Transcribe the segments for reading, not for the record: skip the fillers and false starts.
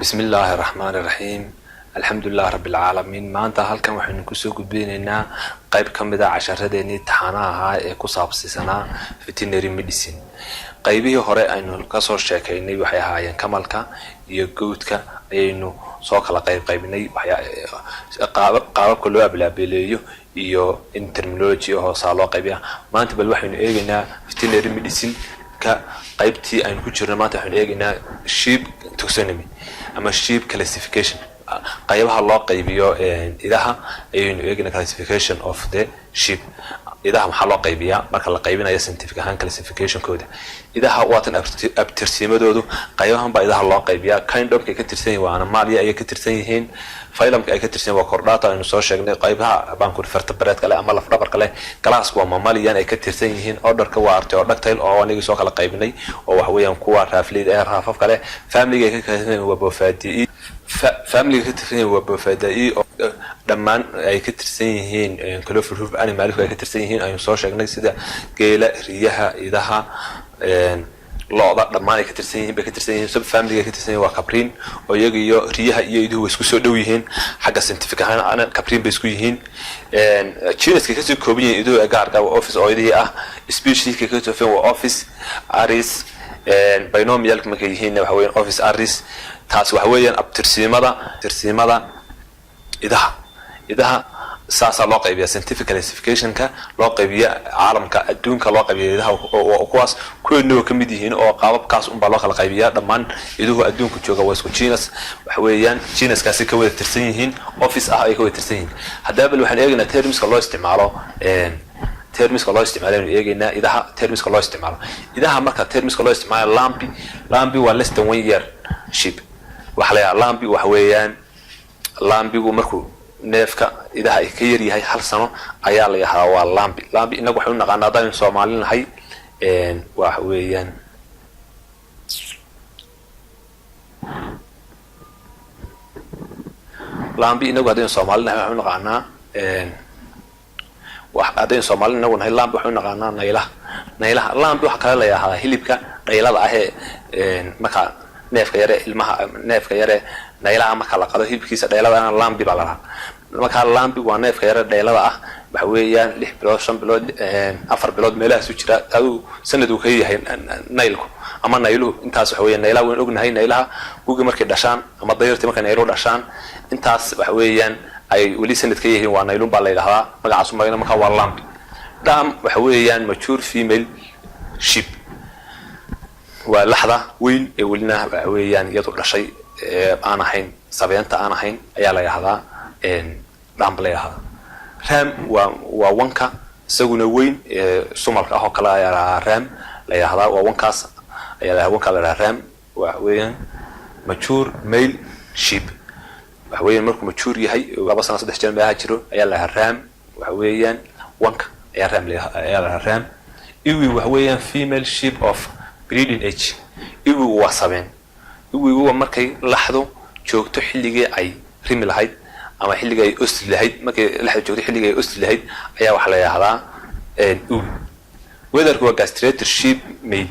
بسم الله الرحمن الرحيم الحمد لله رب العالمين maanta halkan waxaynu ku soo gudbinaynaa qayb kamid ah casharradeennii taxanaha ee ku saabsanaa veterinary medicine qaybihii hore aynu ka soo sheekaynay waxay ahaayeen kamalka iyo goodka ayaynu soo kala qaybinay qaababka loo ablaabeeleeyo iyo in terminology oo saaloo qaybiya maanta bal waxaynu eegaynaa veterinary medicine ka qaybtii aynu ku jirno maanta waxaynu eegaynaa sheep taxonomy ama sheep classification qaybaha loo qaybiyo idaha ayaynu eegaynaa classification of the sheep idaha maxaa loo qaybiyaa marka la qaybinayo scientific ahaan classification kooda idaha waatan abtirsiimadoodu qaybahan baa idaha loo qaybiyaa kind of ka tirsan yihiin waa animalia ay ka tirsan yihiin phylumka ay ka tirsan waa chordata aynu soo sheegnay qaybaha baan ku vertebrate kale ama laf dhabar kale class waa mammalian ay ka tirsan yihiin orderka waa artiodactyl oo aniga soo kala qaybinay oo wax weeyaan kuwa raafleed ee raafaf kale family ay ka tirsan waa bofadii family ka tirsan waa bofadii oo dhammaan ay ka tirsan yihiin cloverhoof animals ay ka tirsan yihiin aynu soo sheegnay sida geela riyaha idaha looda dhammaan ay ka tirsan yihiin bay ka tirsan yihiin sub family ay ka tirsan yihiin waa caprine oo iyaga iyo riyaha iyo iduhu isku soo dhow yihiin xagga scientific ahaan caprine bay isku yihiin genuska ka soo kooban yihiin iduhu gaarka office oo idii ah species ka soo kooban waa office aris binomial markay yihiin waxa weeyaan office aris taas waxa weeyaan abtirsiimada idaha saasa loo qaybiya scientific classification ka loo qaybiya caalamka adduunka loo qaybiya idaha oo kuwaas kuweenu ka mid yihiin oo qaababkaas un baa loo kala qaybiya dhammaan iduhu adduunka jooga waa isku genus waxa weeyaan genuskaasi ka wada tirsan yihiin office ah ay ka wada tirsan yihiin haddaba waxaan eegaynaa termska loo isticmaalo eegaynaa idaha termska loo isticmaalo idaha marka termska loo isticmaalo lambi waa less than 1 year sheep waxa la yiraahdaa lambi waxa weeyaan lambigu markuu neefka idaha ay ka yar yahay hal sano ayaa la yiraahdaa waa lambi inagu waxaan u naqaanaa hadaan Soomaalinahay waxa weeyaan lambi inagu hadaan Soomaalinahay waxaan u naqaanaa hadaan Soomaalina nagu nahay lambi waxaan u naqaanaa naylaha lambi waxa kale la yiraahdaa hilibka dhaylada ah ee marka neefka yare naylaha marka la qado hilibkiisa dhaylada aan lambi baa la rahaa marka lambi waa neefka yare dhaylada ah waxa weeyaan 6 bilood 5 bilood 4 bilood meelaha soo jira adu sanad uu ka yahay naylku ama nayluhu intaas waxa weeyaan naylaha weyn ognahay naylaha guuga markay dhashaan ama dayrtii markay nayluhu dhashaan intaas waxa weeyaan ay wali sanad ka yihiin waa naylun baa la yiraahdaa magacaas marka waa lambi dam waxa weeyaan mature female sheep waa laxda weyn ee walina waxa weeyaan iyadu dhashay aan ahayn sabeenta aan ahayn ayaa la yiraahdaa dam la yiraahdaa ram waa wanka isaguna weyn sumalka ah oo kala ayaa ram la yiraahdaa waa wankaas ayaa wanka la yiraahdaa ram waa weeyaan mature male sheep waxa weeyaan markuu mature yahay 2 sano 3 jeer baa jiro ayaa la yiraahdaa ram waxa weeyaan wanka ayaa ram la yiraahdaa ram iwi waxa weeyaan female sheep of breeding age iwi waa sabeen iwi markay laxdo joogto xilligii ay rimi lahayd ama xilligii ay usli lahayd markay laxdo joogto xilligii ay usli lahayd ayaa waxa la yiraahdaa iwi weatherku waa castrated sheep male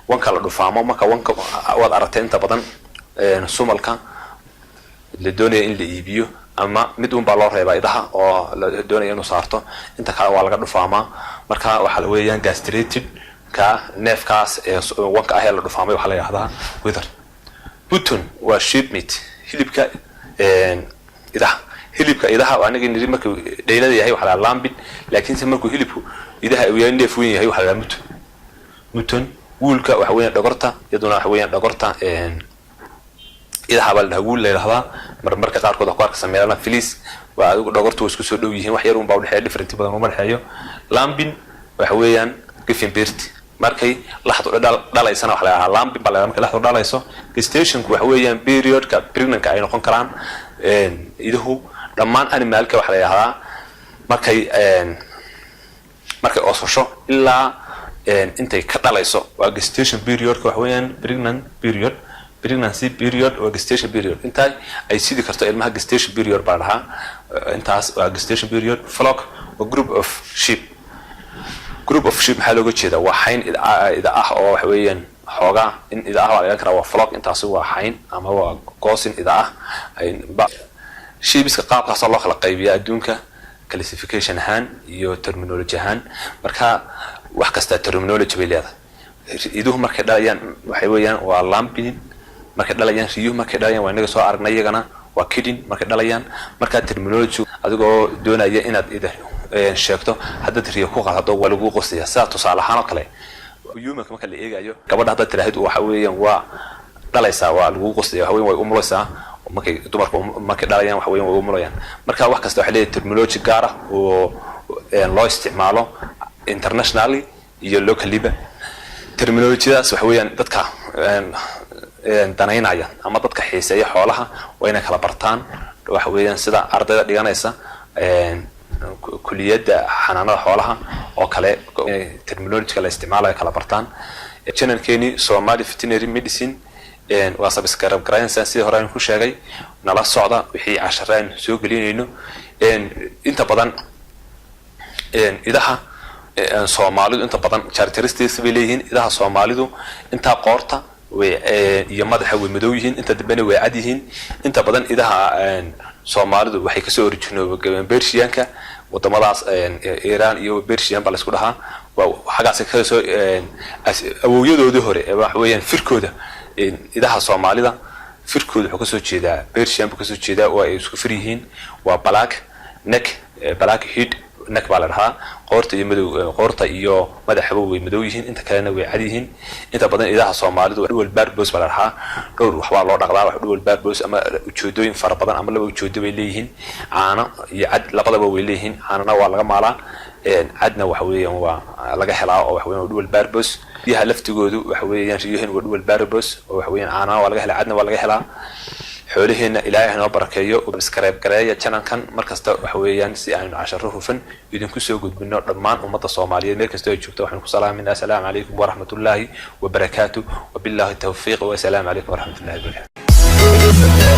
wanka la dhufaamo marka wanka wad aragtay inta badan sumalka la doonayo in la iibiyo ama mid un baa loo reebaa idaha oo la doonayo inuu saarto inta kale waa laga dhufaamaa marka waxa la weeyaan castrated ka neefkaas wanka ah ee la dhufaamay waxa la yiraahdaa wither button waa sheep meat hilibka idaha waa aniga niri markuu dhaylada yahay waxa la lambin laakiin se markuu hilibku idaha uu yahay neef weyn yahay waxa la mutton woolka waxa weeyaan dhogorta iyaduna waxa weeyaan dhogorta idaha bal dhaguul la yiraahdaa marmarka qaarkood ku arka sameeyana filiis waa adigu dhogortu isku soo dhow yihiin wax yar un baa u dhaxay different badan uma dhaxayo lambin waxa weeyaan gifin birti markay laxdu dhalaysana waxa la yiraahdaa lambi bal markay laxdu dhalayso gestation waxa weeyaan period ka pregnant ay noqon karaan iduhu dhammaan animalka waxa la yiraahdaa markay oosasho ilaa intay ka dhalayso waa gestation period waxa weeyaan pregnancy period or gestation period inta ay sidii karto ilmaha gestation period baa dhahaa intaas waa gestation period flock or group of sheep maxaa looga jeedaa waa xayn ida ah oo wax weeyaan xoogaa in idaha waa laga karaa waa flock intaasi waa xayn ama waa goosin idaha ay sheebiska qaabkaas loo kala qaybiyaa adduunka classification ahaan iyo terminology ahaan marka wax kasta terminology bay leedahay iduhu markay dhalayaan waxay weeyaan waa lambing markay dhalayaan riyuhu markay dhalayaan waa inaga soo aragnay iyagana waa kidding markay dhalayaan marka terminology adigoo doonaya inaad sheegto hadda riyo ku qaado waa lagu qosaya saa tusaale ahaan kale human marka la eegayo gabadha hadda tiraahdo waxa weeyaan waa dhalaysaa waa lagu qosaya waxa weeyaan way umulaysaa markay dumarku markay dhalayaan waxa weeyaan way umulayaan marka wax kasta waxa leeyahay terminology gaar ah oo loo isticmaalo internationally iyo locally terminology-daas waxa weeyaan dadka danaynaya ama dadka xiiseeya xoolaha waa inay kala bartaan waxa weeyaan sida ardayda dhiganaysa kuliyadda xanaanada xoolaha oo kale terminology la isticmaalayo kala bartaan channelkeeni Somali Veterinary Medicine waa subscribe garanaysan sidii hore aan ku sheegay nala socda wixii casharaan soo gelinayno inta badan idaha Soomaalidu inta badan characteristics bay leeyihiin idaha Soomaalidu inta qoorta iyo madaxa way madow yihiin inta dibana way cad yihiin inta badan idaha Soomaalidu waxay ka soo originoobeen Persianka wadamadaas Iran iyo Persian bal isku dhahaa waxaas ka soo awooyadoodii hore wax weeyaan firkooda idaha Soomaalida firkooda wuxuu ka soo jeedaa Persian buu ka soo jeedaa oo ay isku fir yihiin waa black neck black head neck baa la dhahaa qoorta iyo madaxa way madow yihiin inta kalena way cad yihiin inta badan idaha Soomaalidu dual barbos baa la dhahaa dhowr wax waa loo dhaqdaa wax dual barbos ama ujeedooyin fara badan ama laba ujeedo bay leeyihiin caano iyo cad labadaba way leeyihiin caanana waa laga maalaa cadna waxa weeyaan waa laga helaa oo wax weeyaan dual barbos biyaha laftigoodu waxa weeyaan riyohin waa dual barbos oo wax weeyaan caanana waa laga helaa cadna waa laga helaa xoolaheena ilaahay noo barakeeyo oo subscribe gareeya channelkan markasta waxa weeyaan si aan casharo hufan idinku soo gudbino dhammaan ummadda Soomaaliyeed meel kasta ay joogto waxaan ku salaaminaa assalaamu calaykum wa rahmatullaahi wa barakaatuh wa billahi tawfiiq wa assalaamu calaykum wa rahmatullaahi wa barakaatuh